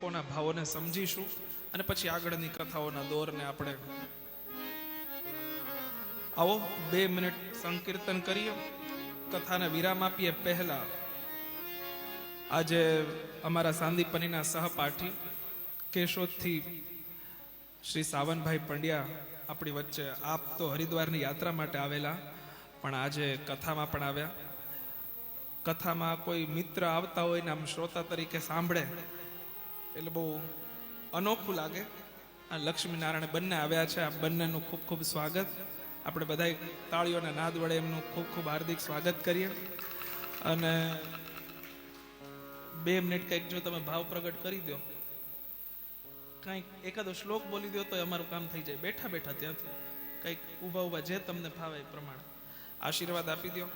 કોના ભાવોને સમજીશું અને પછી આગળની કથાઓના દોરને આપણે આવો 2 મિનિટ સંકીર્તન કરીએ, કથાને વિરામ આપીએ. પહેલા આજે અમારા સાંદીપનીના સહપાઠી કેશોદથી શ્રી સાવનભાઈ પંડ્યા આપણી વચ્ચે. આપ તો હરિદ્વારની યાત્રા માટે આવેલા, પણ આજે કથામાં પણ આવ્યા. કથામાં કોઈ મિત્ર આવતા હોય ને આમ શ્રોતા તરીકે સાંભળે એટલે બહુ અનોખું લાગે. આ લક્ષ્મીનારાયણ બંને આવ્યા છે, આ બંનેનું ખૂબ ખૂબ સ્વાગત. આપણે બધા તાળીઓના નાદ વડે એમનું ખૂબ ખૂબ હાર્દિક સ્વાગત કરીએ. અને 2 મિનિટ કંઈક જો તમે ભાવ પ્રગટ કરી દો, કંઈક એકાદો શ્લોક બોલી દો તો અમારું કામ થઈ જાય. બેઠા બેઠા ત્યાંથી કંઈક ઊભા ઊભા જે તમને ફાવે એ પ્રમાણે આશીર્વાદ આપી દો.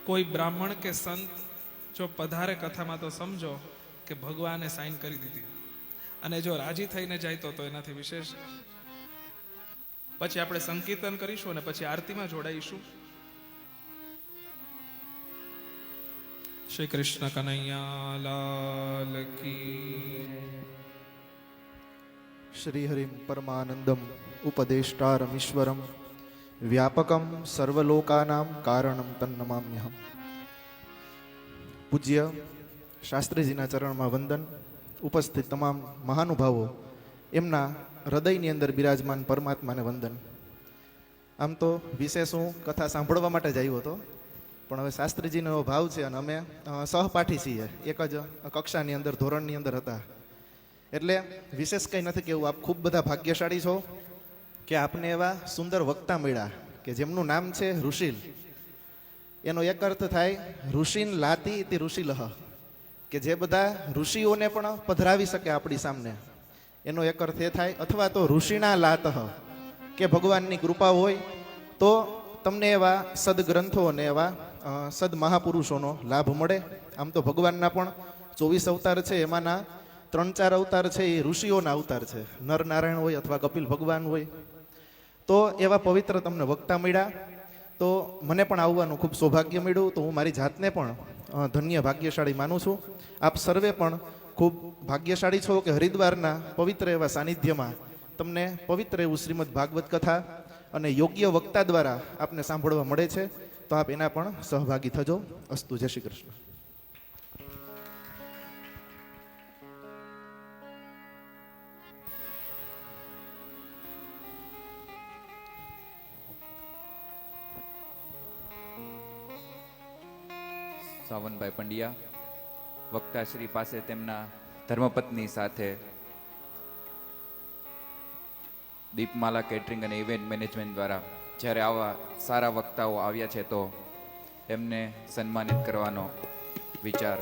કોઈ બ્રાહ્મણ કે સંત જો પધારે કથામાં તો સમજો કે ભગવાને સાઈન કરી દીધી, અને જો રાજી થઈને જાય તો એનાથી વિશેષ. પછી આપણે સંકીર્તન કરીશું અને પછી આરતીમાં જોડાઈશું. શ્રી કૃષ્ણ કનૈયા લાલ કી. શ્રી હરિમ પરમાનંદમ ઉપદેષ્ટારમ ઈશ્વરમ વ્યાપકમ સર્વલોકાનામ કારણમ તન્નમામ્યહમ. પૂજ્ય શાસ્ત્રીજીના ચરણમાં વંદન. ઉપસ્થિત તમામ મહાનુભાવો, એમના હૃદયની અંદર બિરાજમાન પરમાત્માને વંદન. આમ તો વિશેષ હું કથા સાંભળવા માટે જ આવ્યો હતો, પણ હવે શાસ્ત્રીજીનો એવો ભાવ છે અને અમે સહપાઠી છીએ, એક જ કક્ષાની અંદર ધોરણની અંદર હતા, એટલે વિશેષ કંઈ નથી કેવું. આપ ખૂબ બધા ભાગ્યશાળી છો કે આપને એવા સુંદર વક્તા મળ્યા કે જેમનું નામ છે ઋષિલ. એનો એક અર્થ થાય ઋષિન લાતી તે ઋષિલહ, કે જે બધા ઋષિઓને પણ પધરાવી શકે આપણી સામે, એનો એક અર્થ એ થાય. અથવા તો ઋષિના લાતઃ, કે ભગવાનની કૃપા હોય તો તમને એવા સદગ્રંથો અને એવા સદમહાપુરુષોનો લાભ મળે. આમ તો ભગવાનના પણ 24 અવતાર છે, એમાંના 3-4 અવતાર છે એ ઋષિઓના અવતાર છે. નરનારાયણ હોય અથવા કપિલ ભગવાન હોય. તો એવા પવિત્ર તમને વક્તા મળ્યા, તો મને પણ આવવાનું ખૂબ સૌભાગ્ય મળ્યું. તો હું મારી જાતને પણ ધન્ય ભાગ્યશાળી માનું છું. આપ સર્વે પણ ખૂબ ભાગ્યશાળી છો કે હરિદ્વારના પવિત્ર એવા સાનિધ્યમાં તમને પવિત્ર એવું શ્રીમદ ભાગવત કથા અને યોગ્ય વક્તા દ્વારા આપને સાંભળવા મળે છે. તો આપ એના પણ સહભાગી થજો. અસ્તુ. જય શ્રી કૃષ્ણ. સાવનભાઈ પંડ્યા વક્તાશ્રી પાસે તેમના ધર્મપત્ની સાથે દીપમાલા કેટરિંગ અને ઇવેન્ટ મેનેજમેન્ટ દ્વારા જ્યારે આવા સારા વક્તાઓ આવ્યા છે તો એમને સન્માનિત કરવાનો વિચાર